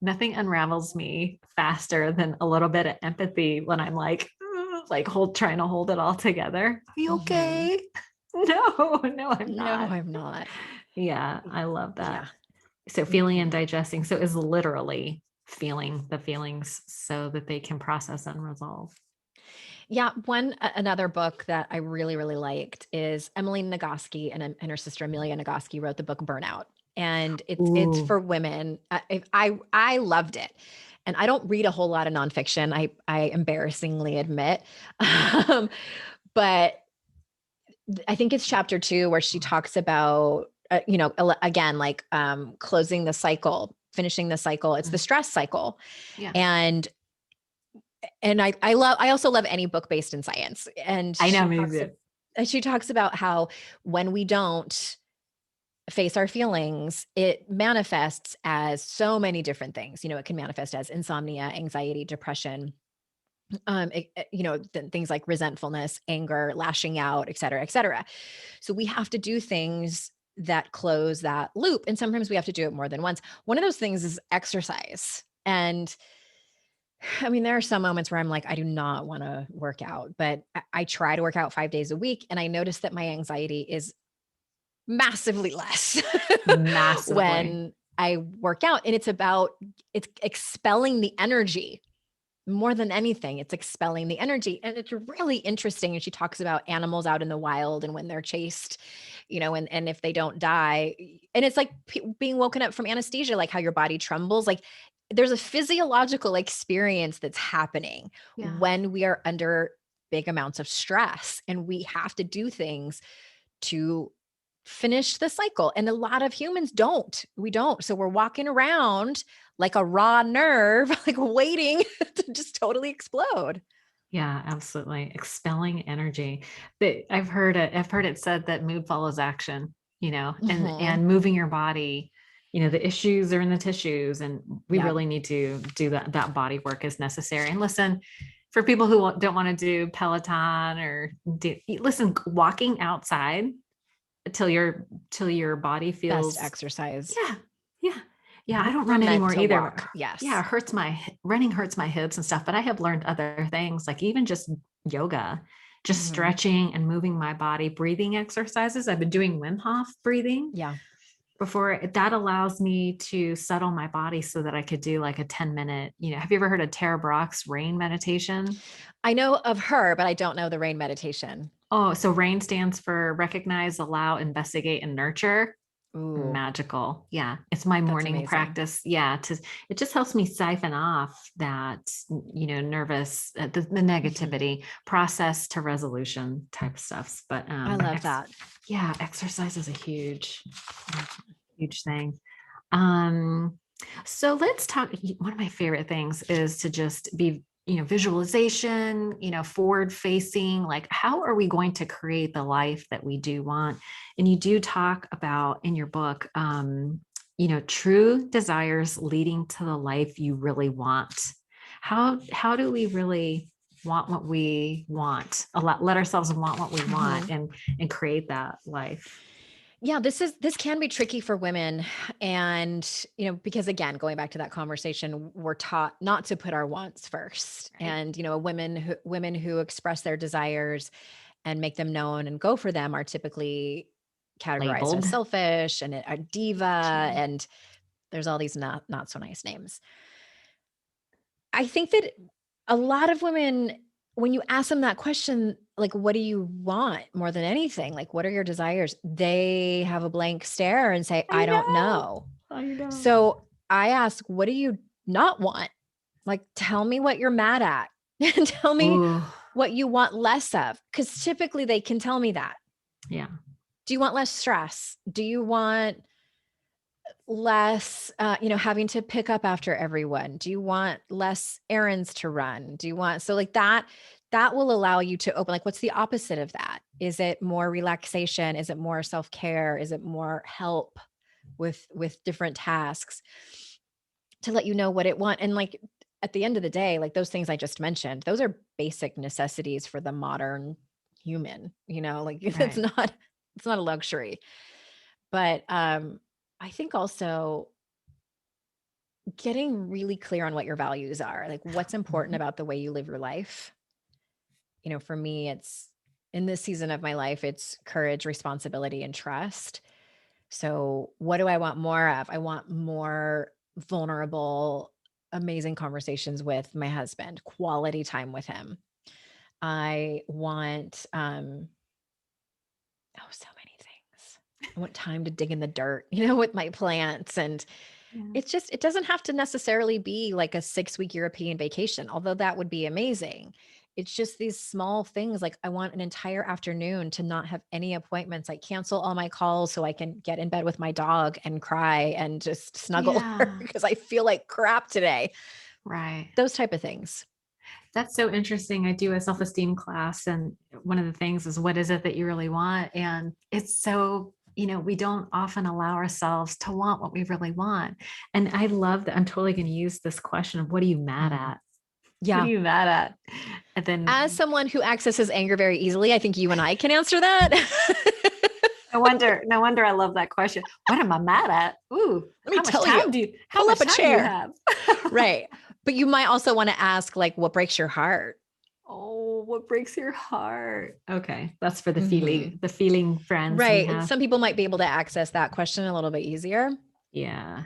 Nothing unravels me faster than a little bit of empathy when I'm like, like trying to hold it all together. Are you Mhm. okay? No, no, I'm No, not. I'm not. Yeah, I love that. Yeah. So feeling and Mhm. digesting. So is literally feeling the feelings so that they can process and resolve. Yeah, another book that I really, really liked is Emily Nagoski and her sister Amelia Nagoski wrote the book Burnout. And it's Ooh, for women. I loved it. And I don't read a whole lot of nonfiction. I embarrassingly admit. But I think it's chapter 2 where she talks about, again, like closing the cycle, finishing the cycle. It's the stress cycle. Yeah. And I also love any book based in science. And I know, me too. she talks about how when we don't face our feelings, it manifests as so many different things. It can manifest as insomnia, anxiety, depression, things like resentfulness, anger, lashing out, et cetera, et cetera. So we have to do things that close that loop. And sometimes we have to do it more than once. One of those things is exercise. And I mean, there are some moments where I'm like, I do not want to work out, but I try to work out 5 days a week. And I notice that my anxiety is massively less Massively. when I work out. And it's expelling the energy more than anything. It's expelling the energy. And it's really interesting. And she talks about animals out in the wild and when they're chased, and if they don't die, and it's like being woken up from anesthesia, like how your body trembles. Like there's a physiological experience that's happening when we are under big amounts of stress, and we have to do things to finish the cycle. And a lot of humans we don't. So we're walking around like a raw nerve, like waiting to just totally explode. Yeah, absolutely. Expelling energy. But I've heard it said that mood follows action, and moving your body, the issues are in the tissues, and we really need to do that body work is necessary. And listen, for people who don't want to do Peloton or listen, walking outside till your body feels best exercise. Yeah. I don't run anymore either. Walk. Yes. Yeah. Running hurts my hips and stuff, but I have learned other things, like even just yoga, just stretching and moving my body, breathing exercises. I've been doing Wim Hof breathing. Yeah. Before that allows me to settle my body so that I could do like a 10-minute, have you ever heard of Tara Brach's rain meditation? I know of her, but I don't know the rain meditation. Oh, so RAIN stands for recognize, allow, investigate, and nurture. Ooh, magical. Yeah. It's my morning practice. Yeah. It just helps me siphon off that, nervous, the negativity process to resolution type stuff. But I love that. Yeah. Exercise is a huge thing. So let's talk. One of my favorite things is to just be, visualization, forward facing, like how are we going to create the life that we do want? And you do talk about in your book, true desires leading to the life you really want. How do we really want what we want? Let ourselves want what we want and create that life. Yeah, this can be tricky for women. And, because again, going back to that conversation, we're taught not to put our wants first. Right. And, women who express their desires and make them known and go for them are typically categorized Labeled as selfish and a diva. And there's all these not so nice names. I think that a lot of women, when you ask them that question, like, what do you want more than anything? Like, what are your desires? They have a blank stare and say, I don't know. So I ask, what do you not want? Like, tell me what you're mad at and tell me what you want less of. Because typically they can tell me that. Yeah. Do you want less stress? Do you want less, having to pick up after everyone? Do you want less errands to run? Do you want, so like that will allow you to open, like, what's the opposite of that? Is it more relaxation? Is it more self-care? Is it more help with different tasks to let you know what it want? And like, at the end of the day, like those things I just mentioned, those are basic necessities for the modern human, like it's not a luxury. But, I think also getting really clear on what your values are, like what's important about the way you live your life. For me, it's in this season of my life, it's courage, responsibility, and trust. So what do I want more of? I want more vulnerable, amazing conversations with my husband, quality time with him. I want, so many things. I want time to dig in the dirt, with my plants and Yeah. It's just, it doesn't have to necessarily be like a 6-week European vacation, although that would be amazing. It's just these small things. Like I want an entire afternoon to not have any appointments. I cancel all my calls so I can get in bed with my dog and cry and just snuggle her Yeah. because I feel like crap today. Right. Those type of things. That's so interesting. I do a self-esteem class, and one of the things is, what is it that you really want? And it's so, we don't often allow ourselves to want what we really want. And I love that. I'm totally going to use this question of, what are you mad Mhm. at? What are Yeah. you mad at? And As then someone who accesses anger very easily, I think you and I can answer that. no wonder I love that question. What am I mad at? Ooh, Let me tell how pull much up a time do you chair. have? Right. But you might also want to ask, like, what breaks your heart? Oh, what breaks your heart? Okay, that's for the Mhm. feeling friends we Right. have. Some people might be able to access that question a little bit easier. Yeah.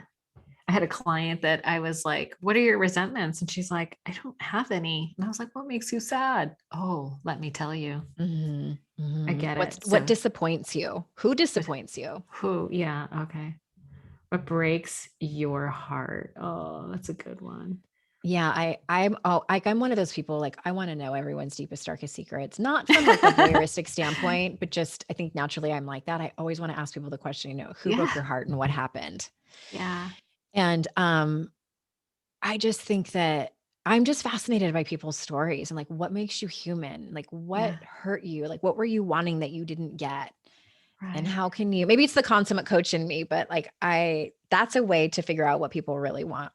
I had a client that I was like, "What are your resentments?" And she's like, "I don't have any." And I was like, "What makes you sad?" Oh, let me tell you. Mhm. I Mhm. get it. What So, disappoints you? Who but disappoints you? who? Yeah. Okay. What breaks your heart? Oh, that's a good one. Yeah, I'm one of those people, like, I want to know everyone's deepest, darkest secrets, not from like a voyeuristic standpoint, but just I think naturally I'm like that. I always want to ask people the question, who broke Yeah. your heart and what happened? Yeah. And I just think that I'm just fascinated by people's stories and like what makes you human? Like what Yeah. hurt you? Like what were you wanting that you didn't get? And Right. how can you, maybe it's the consummate coach in me, but like that's a way to figure out what people really want.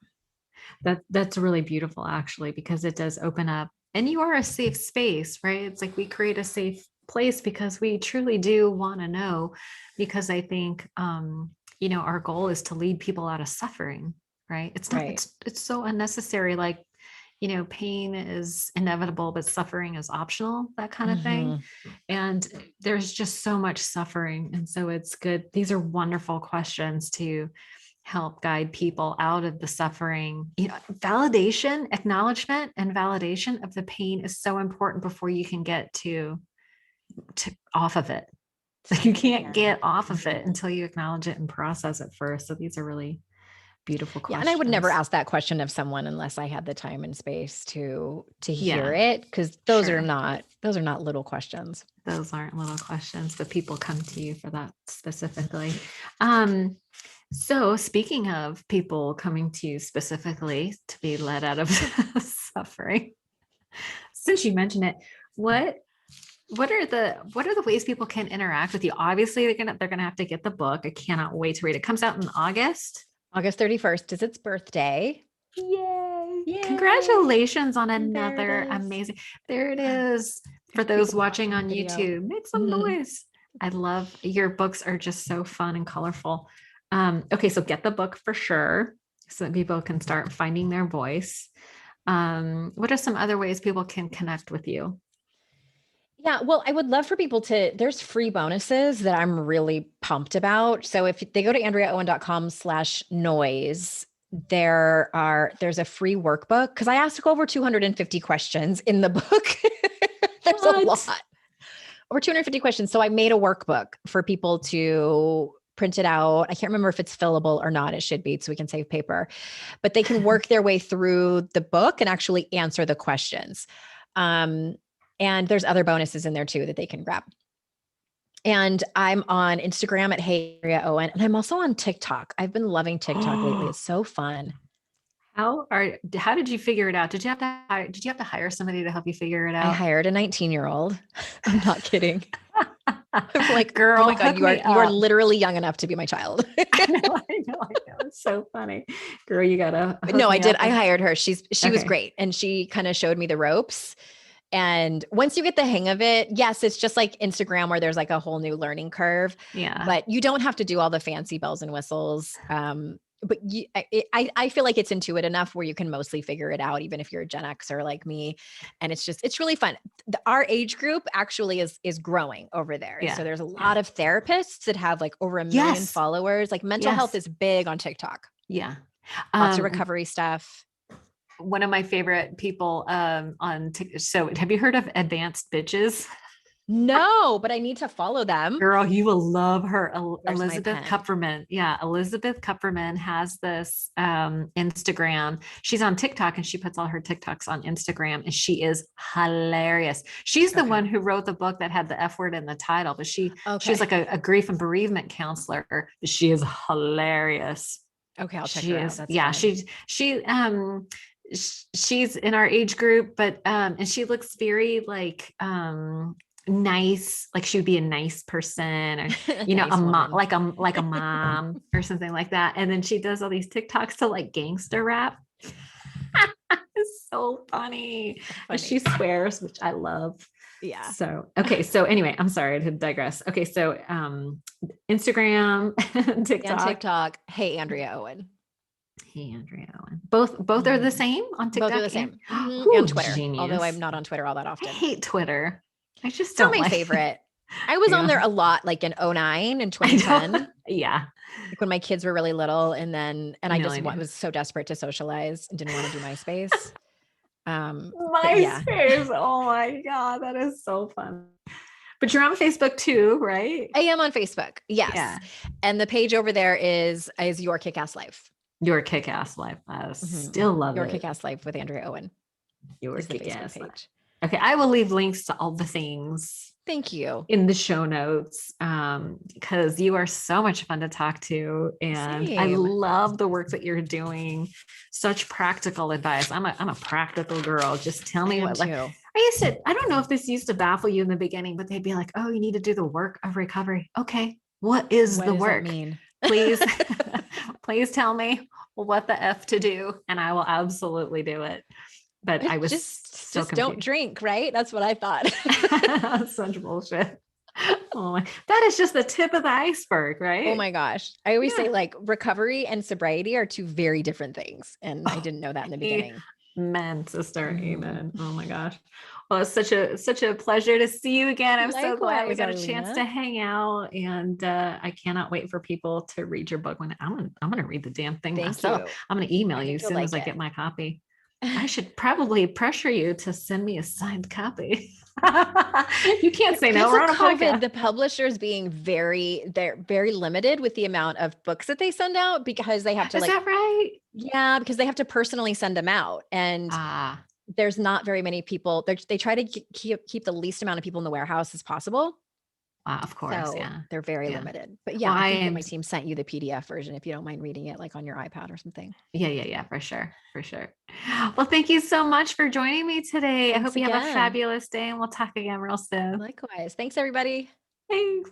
That's really beautiful, actually, because it does open up, and you are a safe space, right? It's like we create a safe place because we truly do want to know, because I think our goal is to lead people out of suffering, right? It's not Right. it's so unnecessary. Like, pain is inevitable, but suffering is optional, that kind of thing. Hmm. And there's just so much suffering, and so it's good. These are wonderful questions to help guide people out of the suffering. Validation, acknowledgement, and validation of the pain is so important before you can get to off of it. Like, you Same can't here. get off of it Mhm. until you acknowledge it and process it first. So these are really beautiful Yeah, and I would never questions. ask that question of someone unless I had the time and space to hear Yeah, it, because sure. those are not little questions. Those aren't little questions, but people come to you for that specifically. Um, so speaking of people coming to you specifically to be led out of suffering, since you mentioned it, what what are the ways people can interact with you? Obviously, they're gonna have to get the book. I cannot wait to read it. It comes out in August. August 31st is its birthday. Yay! Yay. Congratulations on There it another is. amazing. There it is. For If those people are watching watching the on video. YouTube, make some Mhm. noise. I love your books, are just so fun and colorful. Okay, so get the book for sure so that people can start finding their voice. What are some other ways people can connect with you? Yeah, well, I would love for people to, there's free bonuses that I'm really pumped about. So if they go to andreaowen.com/noise, there's a free workbook because I asked over 250 questions in the book. There's a What? lot, over 250 questions. So I made a workbook for people to print it out. I can't remember if it's fillable or not. It should be, so we can save paper, but they can work their way through the book and actually answer the questions. Um, and there's other bonuses in there too that they can grab. And I'm on Instagram at Hey Andrea Owen, and I'm also on TikTok. I've been loving TikTok lately. Oh, It's so fun. how did you figure it out? Did you have to hire somebody to help you figure it I out? hired a 19-year-old. I'm not kidding. I'm like, oh Girl, my God, hook me you are up. literally young enough to be my child. I know. It's so funny. Girl, you gotta hook No, I me did. up I with. hired her. She was Okay. great. And she kind of showed me the ropes. And once you get the hang of it, yes, it's just like Instagram where there's like a whole new learning curve, Yeah. but you don't have to do all the fancy bells and whistles. But I feel like it's intuitive enough where you can mostly figure it out, even if you're a Gen Xer like me. And it's really fun. Our age group actually is growing over there. Yeah. So there's a Yeah. lot of therapists that have like over 1 million Yes. followers. Like mental health Yes. is big on TikTok. Yeah. Lots of Um, recovery stuff. one of my favorite people so have you heard of advanced bitches? No, but I need to follow them. Girl, you will love her. Where's my Elizabeth pen? Kupferman. Yeah, Elizabeth Kupferman has this Instagram. She's on TikTok and she puts all her TikToks on Instagram and she is hilarious. She's the one Okay. who wrote the book that had the F word in the title, but she's Okay. like a grief and bereavement counselor. She is hilarious. Okay. I'll check She her out. is, That's yeah, fun. she's in our age group, but and she looks very like nice, like she would be a nice person, or a Nice mom, woman. like a mom or something like that. And then she does all these TikToks to like gangster rap. It's so funny. So And she funny. swears, which I love. Yeah. So okay, so anyway, I'm sorry to digress. Okay, so Instagram, And TikTok. TikTok. Hey, Andrea Owen. Hey, Andrea. Both are the same on Both are TikTok the same. Whew, And Twitter, although I'm genius. not on Twitter all that I often. hate Twitter. I just It's not don't my like it. favorite. I was on Yeah. there a lot, like in 09 and I know. 2010, Yeah. like when my kids were really little. And I just Millionaire. was so desperate to socialize and didn't want to do MySpace. But yeah, MySpace. Oh my God. That is so fun. But you're on Facebook too, right? I am on Facebook. Yeah. Yes. And the page over there is Your Kick-Ass Life. Your kick-ass life. I Mhm. still love Your it. Kick-Ass Life with Andrea Owen Your is the Facebook kick-ass life. page. Okay. I will leave links to all the things Thank you. in the show notes because you are so much fun to talk to, and I Same. love the work that you're doing. Such practical advice. I'm a practical girl. Just tell me I am what, like, too. I don't know if this used to baffle you in the beginning, but they'd be like, oh, you need to do the work of recovery. Okay, what is What the does that work? mean? Please please tell me what the F to do, and I will absolutely do it. But I was so Just don't confused. drink, right? That's what I thought. Such bullshit. Oh my, that is just the tip of the iceberg, Oh right? my gosh. I always say Yeah. like recovery and sobriety are two very different things. And I didn't know that in the beginning. Amen, sister. Mhm. Amen. Oh my gosh. Well, it's such a pleasure to see you again. I'm so glad we Likewise, got a chance to Arlena. hang out, and I cannot wait for people to read your book. When I'm gonna read the damn thing Thank myself. you. I'm gonna email I you think as you'll soon as like I it. get my copy. I should probably pressure you to send me a signed copy. You can't say no. Because We're of on a COVID, podcast. the publishers being they're very limited with the amount of books that they send out because they have to Is like, that right? yeah, because they have to personally send them out. And Ah, there's not very many people. They try to keep the least amount of people in the warehouse as possible. wow, of course. So Yeah. they're very Yeah. limited. But yeah, Well, I I think that am. my team sent you the PDF version if you don't mind reading it like on your iPad or something. Yeah, yeah, yeah, for sure. For sure. Well, thank you so much for joining me today. I hope Thanks you have a again. fabulous day and we'll talk again real soon. Likewise. Thanks, everybody. Thanks.